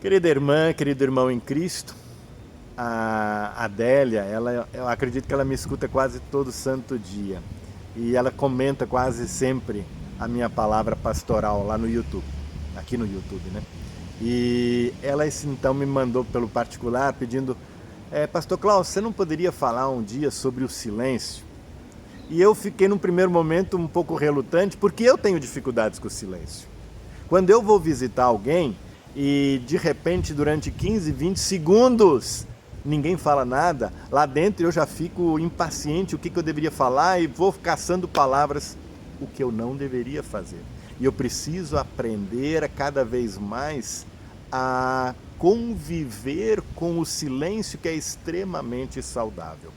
Querida irmã, querido irmão em Cristo, a Adélia, eu acredito que ela me escuta quase todo santo dia. E ela comenta quase sempre a minha palavra pastoral lá no YouTube, aqui no YouTube, né? E ela então me mandou pelo particular pedindo, Pastor Klaus, você não poderia falar um dia sobre o silêncio? E eu fiquei num primeiro momento um pouco relutante, porque eu tenho dificuldades com o silêncio. Quando eu vou visitar alguém e de repente durante 15, 20 segundos ninguém fala nada, lá dentro eu já fico impaciente o que eu deveria falar e vou caçando palavras, o que eu não deveria fazer. E eu preciso aprender a cada vez mais a conviver com o silêncio, que é extremamente saudável.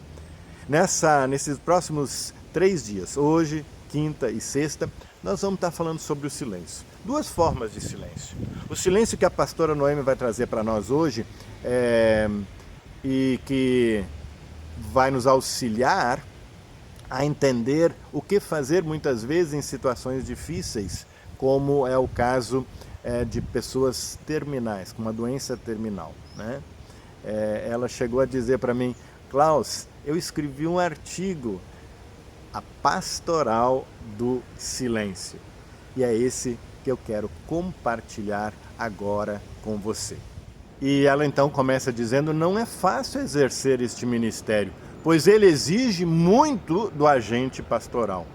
Nesses próximos 3 dias, hoje, quinta e sexta, nós vamos estar falando sobre o silêncio. Duas formas de silêncio. O silêncio que a pastora Noemi vai trazer para nós hoje e que vai nos auxiliar a entender o que fazer muitas vezes em situações difíceis, como é o caso de pessoas terminais, com uma doença terminal, né? Ela chegou a dizer para mim, Klaus, eu escrevi um artigo, a pastoral do silêncio. E é esse que eu quero compartilhar agora com você. E ela então começa dizendo, não é fácil exercer este ministério, pois ele exige muito do agente pastoral.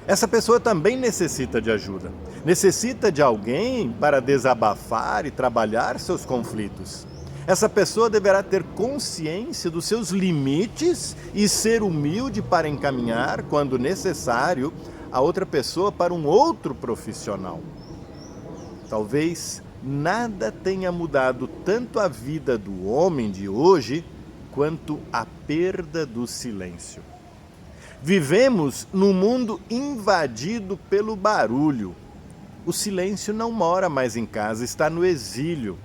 Essa pessoa também necessita de ajuda, necessita de alguém para desabafar e trabalhar seus conflitos. Essa pessoa deverá ter consciência dos seus limites e ser humilde para encaminhar, quando necessário, a outra pessoa para um outro profissional. Talvez nada tenha mudado tanto a vida do homem de hoje quanto a perda do silêncio. Vivemos num mundo invadido pelo barulho. O silêncio não mora mais em casa, está no exílio.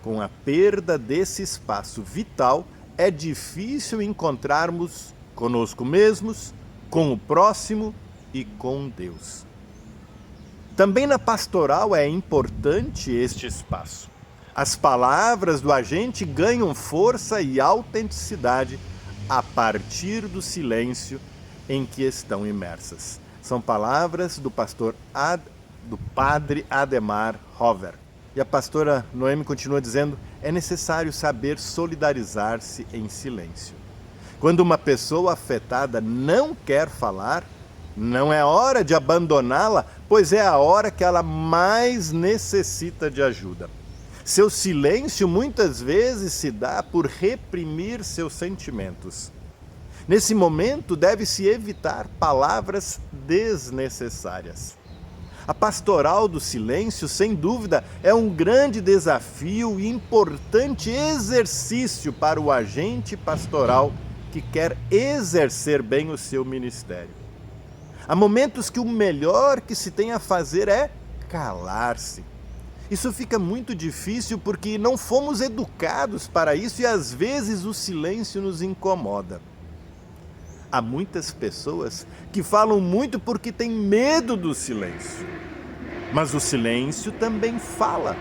Com a perda desse espaço vital, é difícil encontrarmos conosco mesmos, com o próximo e com Deus. Também na pastoral é importante este espaço. As palavras do agente ganham força e autenticidade a partir do silêncio em que estão imersas. São palavras do padre Ademar Hover. E a pastora Noemi continua dizendo, é necessário saber solidarizar-se em silêncio. Quando uma pessoa afetada não quer falar, não é hora de abandoná-la, pois é a hora que ela mais necessita de ajuda. Seu silêncio muitas vezes se dá por reprimir seus sentimentos. Nesse momento, deve-se evitar palavras desnecessárias. A pastoral do silêncio, sem dúvida, é um grande desafio e importante exercício para o agente pastoral que quer exercer bem o seu ministério. Há momentos que o melhor que se tem a fazer é calar-se. Isso fica muito difícil porque não fomos educados para isso e às vezes o silêncio nos incomoda. Há muitas pessoas que falam muito porque têm medo do silêncio. Mas o silêncio também fala.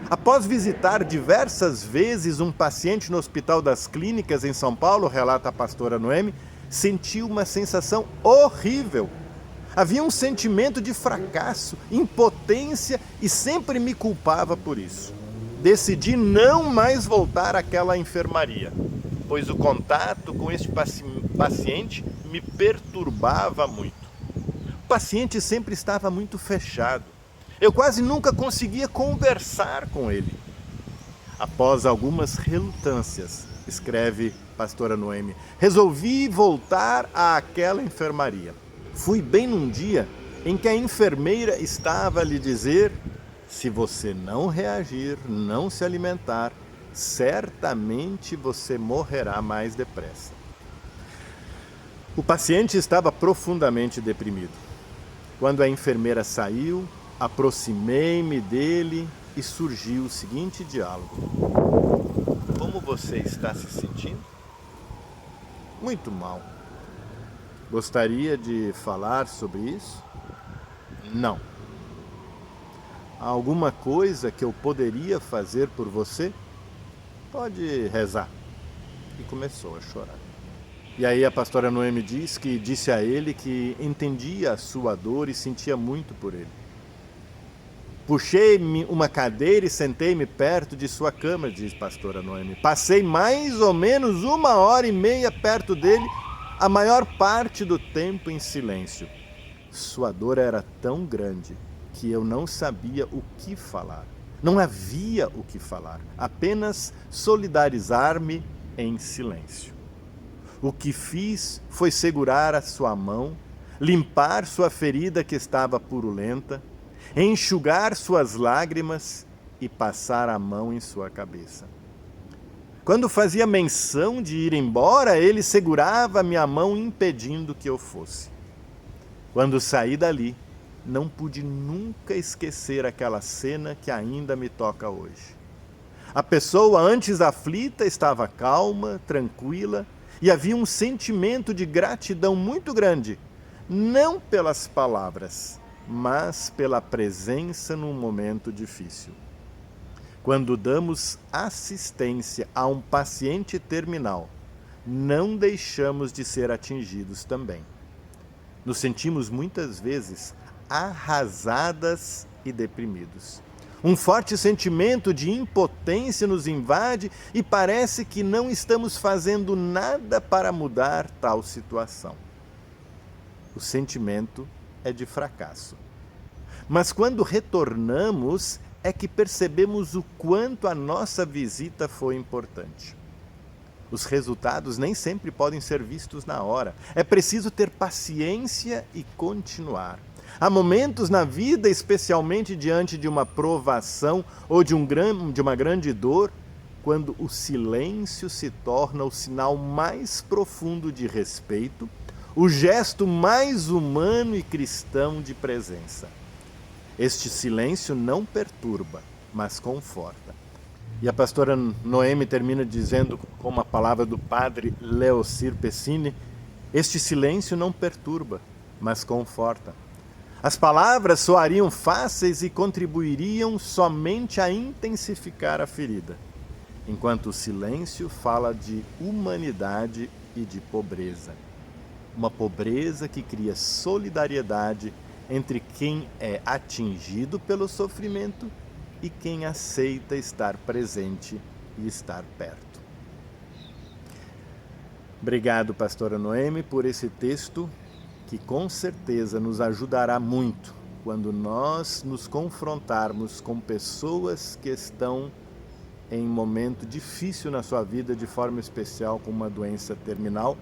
Após visitar diversas vezes um paciente no Hospital das Clínicas em São Paulo, relata a pastora Noemi, senti uma sensação horrível. Havia um sentimento de fracasso, impotência e sempre me culpava por isso. Decidi não mais voltar àquela enfermaria, pois o contato com este paciente me perturbava muito. O paciente sempre estava muito fechado. Eu quase nunca conseguia conversar com ele. Após algumas relutâncias, escreve pastora Noemi, resolvi voltar àquela enfermaria. Fui bem num dia em que a enfermeira estava a lhe dizer, se você não reagir, não se alimentar, certamente você morrerá mais depressa. O paciente estava profundamente deprimido. Quando a enfermeira saiu, aproximei-me dele e surgiu o seguinte diálogo. Como você está se sentindo? Muito mal. Gostaria de falar sobre isso? Não. Há alguma coisa que eu poderia fazer por você? Pode rezar. E começou a chorar. E aí a pastora Noemi diz que disse a ele que entendia a sua dor e sentia muito por ele. Puxei-me uma cadeira e sentei-me perto de sua cama, diz pastora Noemi. Passei mais ou menos 1h30 perto dele, a maior parte do tempo em silêncio. Sua dor era tão grande que eu não sabia o que falar. Não havia o que falar, apenas solidarizar-me em silêncio. O que fiz foi segurar a sua mão, limpar sua ferida que estava purulenta, enxugar suas lágrimas e passar a mão em sua cabeça. Quando fazia menção de ir embora, ele segurava minha mão impedindo que eu fosse. Quando saí dali, não pude nunca esquecer aquela cena que ainda me toca hoje. A pessoa antes aflita estava calma, tranquila, e havia um sentimento de gratidão muito grande, não pelas palavras, mas pela presença num momento difícil. Quando damos assistência a um paciente terminal, não deixamos de ser atingidos também. Nos sentimos muitas vezes arrasadas e deprimidos. Um forte sentimento de impotência nos invade e parece que não estamos fazendo nada para mudar tal situação. O sentimento é de fracasso. Mas quando retornamos, é que percebemos o quanto a nossa visita foi importante. Os resultados nem sempre podem ser vistos na hora. É preciso ter paciência e continuar. Há momentos na vida, especialmente diante de uma provação ou de uma grande dor, quando o silêncio se torna o sinal mais profundo de respeito, o gesto mais humano e cristão de presença. Este silêncio não perturba, mas conforta. E a pastora Noemi termina dizendo, com uma palavra do padre Leocir Pessini, este silêncio não perturba, mas conforta. As palavras soariam fáceis e contribuiriam somente a intensificar a ferida, enquanto o silêncio fala de humanidade e de pobreza. Uma pobreza que cria solidariedade entre quem é atingido pelo sofrimento e quem aceita estar presente e estar perto. Obrigado, pastora Noemi, por esse texto que com certeza nos ajudará muito quando nós nos confrontarmos com pessoas que estão em um momento difícil na sua vida, de forma especial com uma doença terminal,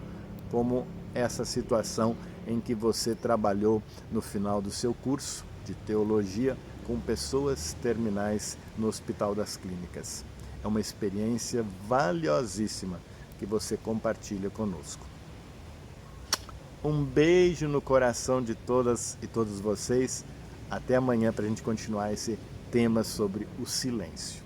como essa situação em que você trabalhou no final do seu curso de teologia com pessoas terminais no Hospital das Clínicas. É uma experiência valiosíssima que você compartilha conosco. Um beijo no coração de todas e todos vocês. Até amanhã para a gente continuar esse tema sobre o silêncio.